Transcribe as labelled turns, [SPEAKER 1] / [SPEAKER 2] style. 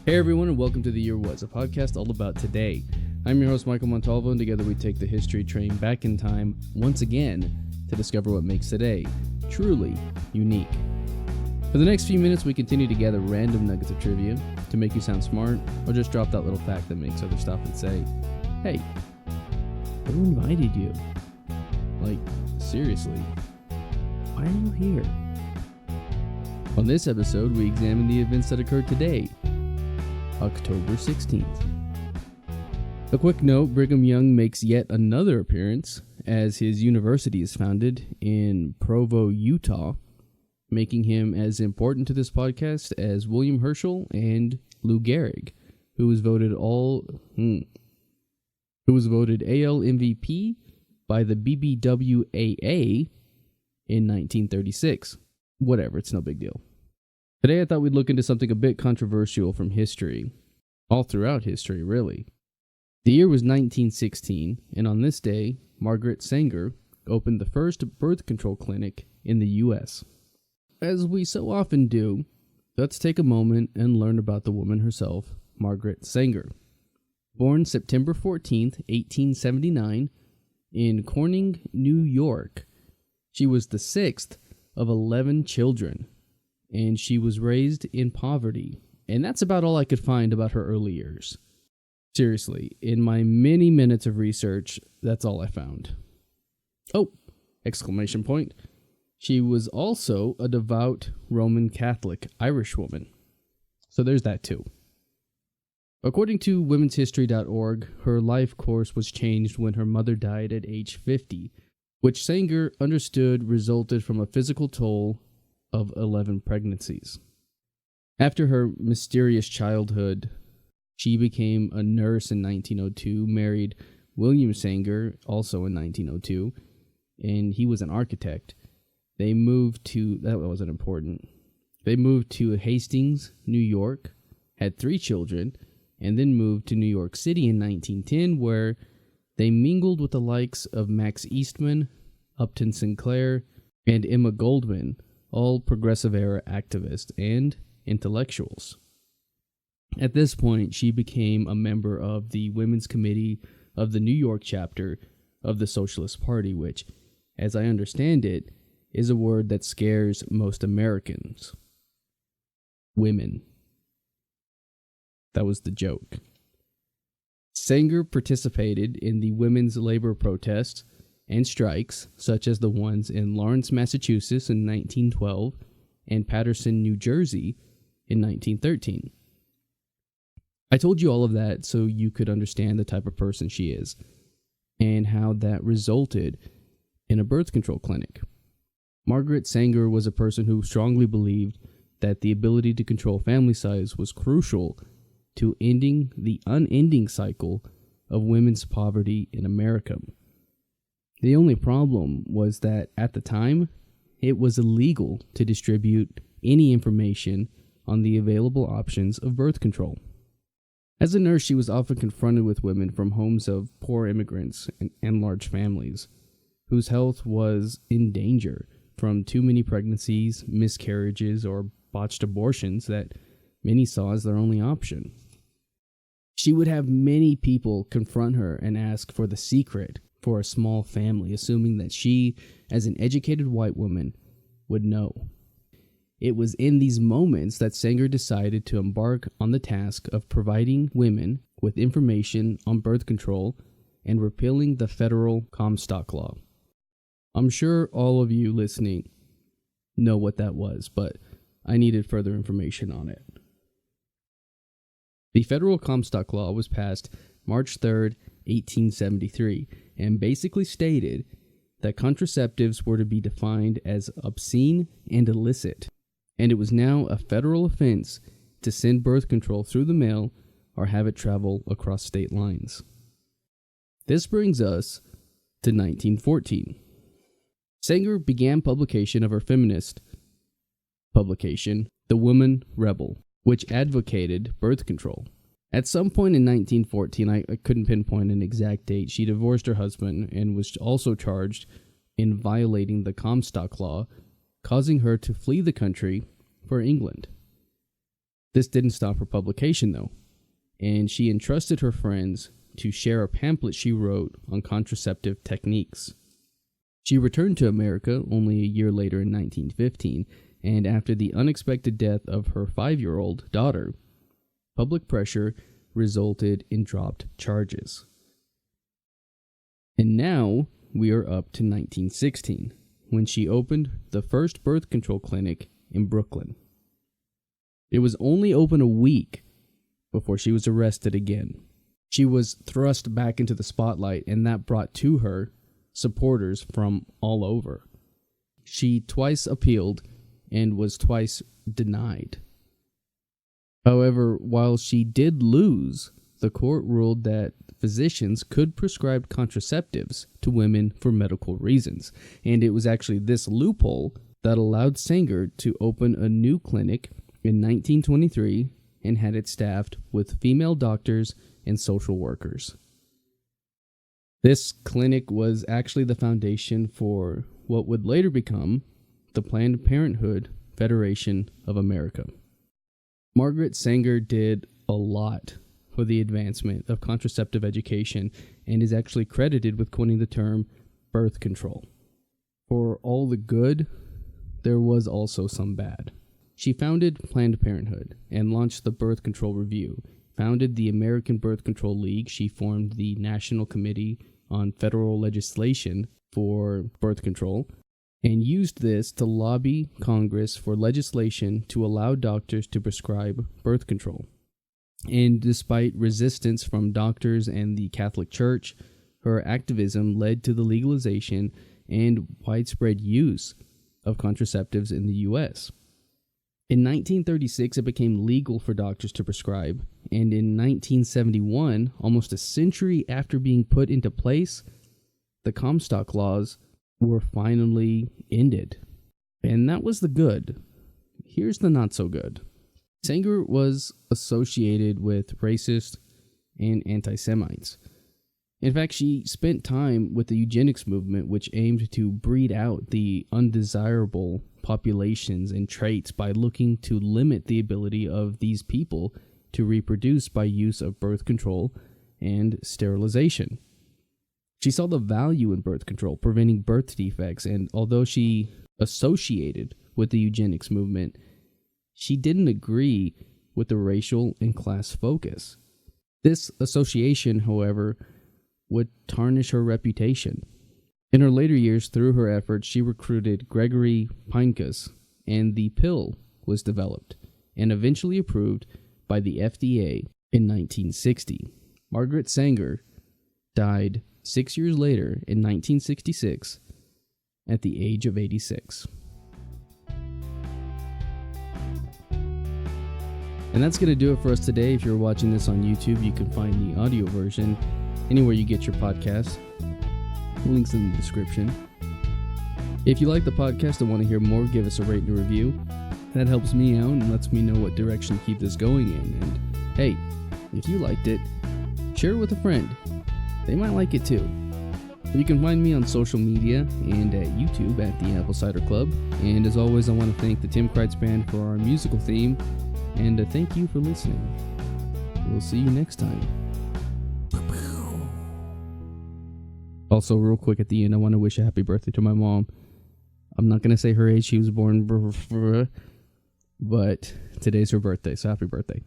[SPEAKER 1] Hey everyone, and welcome to The Year Was, a podcast all about today. I'm your host, Michael Montalvo, and together we take the history train back in time once again to discover what makes today truly unique. For the next few minutes, we continue to gather random nuggets of trivia to make you sound smart, or just drop that little fact that makes others stop and say, "Hey, who invited you? Like, seriously, why are you here?" On this episode, we examine the events that occurred today, October 16th. A quick note, Brigham Young makes yet another appearance as his university is founded in Provo, Utah, making him as important to this podcast as William Herschel and Lou Gehrig, who was voted AL MVP by the BBWAA in 1936. Whatever, it's no big deal. Today I thought we'd look into something a bit controversial from history. All throughout history, really. The year was 1916, and on this day, Margaret Sanger opened the first birth control clinic in the U.S. As we so often do, let's take a moment and learn about the woman herself, Margaret Sanger. Born September 14th, 1879, in Corning, New York, she was the sixth of 11 children, and she was raised in poverty, and that's about all I could find about her early years. Seriously, in my many minutes of research, that's all I found. Oh, exclamation point. She was also a devout Roman Catholic Irish woman. So there's that too. According to womenshistory.org, her life course was changed when her mother died at age 50, which Sanger understood resulted from a physical toll of 11 pregnancies. After her mysterious childhood, she became a nurse in 1902, married William Sanger, also in 1902, and he was an architect. They moved to Hastings, New York, had 3 children, and then moved to New York City in 1910, where they mingled with the likes of Max Eastman, Upton Sinclair, and Emma Goldman, all progressive-era activists and intellectuals. At this point, she became a member of the Women's Committee of the New York chapter of the Socialist Party, which, as I understand it, is a word that scares most Americans. Women. That was the joke. Sanger participated in the women's labor protests and strikes, such as the ones in Lawrence, Massachusetts in 1912 and Paterson, New Jersey in 1913. I told you all of that so you could understand the type of person she is and how that resulted in a birth control clinic. Margaret Sanger was a person who strongly believed that the ability to control family size was crucial to ending the unending cycle of women's poverty in America. The only problem was that at the time, it was illegal to distribute any information on the available options of birth control. As a nurse, she was often confronted with women from homes of poor immigrants and large families, whose health was in danger from too many pregnancies, miscarriages, or botched abortions that many saw as their only option. She would have many people confront her and ask for the secret for a small family, assuming that she, as an educated white woman, would know. It was in these moments that Sanger decided to embark on the task of providing women with information on birth control and repealing the federal Comstock Law. I'm sure all of you listening know what that was, but I needed further information on it. The federal Comstock Law was passed March 3rd, 1873, and basically stated that contraceptives were to be defined as obscene and illicit, and it was now a federal offense to send birth control through the mail or have it travel across state lines. This brings us to 1914. Sanger began publication of her feminist publication, The Woman Rebel, which advocated birth control. At some point in 1914, I couldn't pinpoint an exact date, she divorced her husband and was also charged in violating the Comstock Law, causing her to flee the country for England. This didn't stop her publication, though, and she entrusted her friends to share a pamphlet she wrote on contraceptive techniques. She returned to America only a year later in 1915, and after the unexpected death of her 5-year-old daughter, public pressure resulted in dropped charges. And now we are up to 1916, when she opened the first birth control clinic in Brooklyn. It was only open a week before she was arrested again. She was thrust back into the spotlight, and that brought to her supporters from all over. She twice appealed and was twice denied. However, while she did lose, the court ruled that physicians could prescribe contraceptives to women for medical reasons, and it was actually this loophole that allowed Sanger to open a new clinic in 1923 and had it staffed with female doctors and social workers. This clinic was actually the foundation for what would later become the Planned Parenthood Federation of America. Margaret Sanger did a lot for the advancement of contraceptive education and is actually credited with coining the term birth control. For all the good, there was also some bad. She founded Planned Parenthood and launched the Birth Control Review, founded the American Birth Control League. She formed the National Committee on Federal Legislation for Birth Control, and used this to lobby Congress for legislation to allow doctors to prescribe birth control. And despite resistance from doctors and the Catholic Church, her activism led to the legalization and widespread use of contraceptives in the U.S. In 1936, it became legal for doctors to prescribe, and in 1971, almost a century after being put into place, the Comstock laws were finally ended. And that was the good. Here's the not so good. Sanger was associated with racist and anti-Semites. In fact, she spent time with the eugenics movement, which aimed to breed out the undesirable populations and traits by looking to limit the ability of these people to reproduce by use of birth control and sterilization. She saw the value in birth control, preventing birth defects, and although she associated with the eugenics movement, she didn't agree with the racial and class focus. This association, however, would tarnish her reputation. In her later years, through her efforts, she recruited Gregory Pincus, and the pill was developed and eventually approved by the FDA in 1960. Margaret Sanger died 6 years later in 1966 at the age of 86. And that's going to do it for us today. If you're watching this on YouTube, you can find the audio version anywhere you get your podcasts. Links in the description. If you like the podcast and want to hear more, give us a rate and a review. That helps me out and lets me know what direction to keep this going in. And hey, if you liked it, share it with a friend. They might like it too. You can find me on social media and at YouTube at the Apple Cider Club. And as always, I want to thank the Tim Kreitz Band for our musical theme. And thank you for listening. We'll see you next time. Also, real quick at the end, I want to wish a happy birthday to my mom. I'm not going to say her age. She was born, but today's her birthday, so happy birthday.